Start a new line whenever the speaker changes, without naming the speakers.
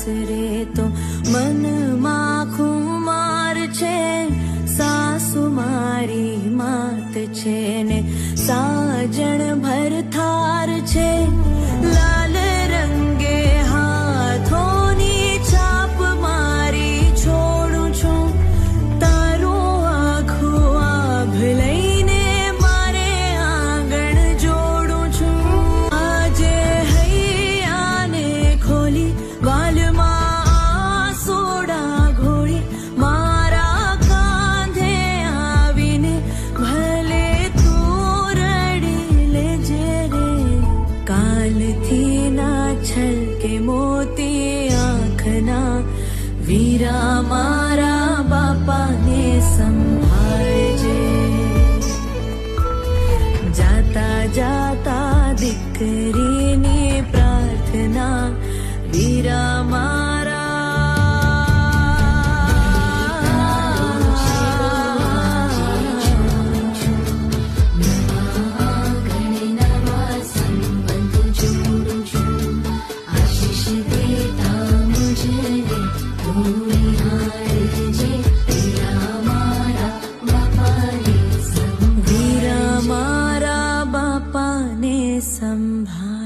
સાસરે તો મનમાં ખુમાર છે, સાસુ મારી માત છે ને સાજણ ભરથાર છે. લાલ રંગે હાથોની છાપ મારી છોડું છું, તારું આખું આભ લઈને મારે આંગણ જોડું છું. આજે હૈયાને ખોલી વાલમાં આસોડા ઘોડી મારા કાંધે આવીને ભલે તું રડી લેજે રે. કાલથી ના છલકે મોતી આંખના વીરા મારા બાપાને સંભાળજે. જાતા જાતા દીકરીની પ્રાર્થના વીરા મારા. વીરા મારા બાપાને સંભાળ.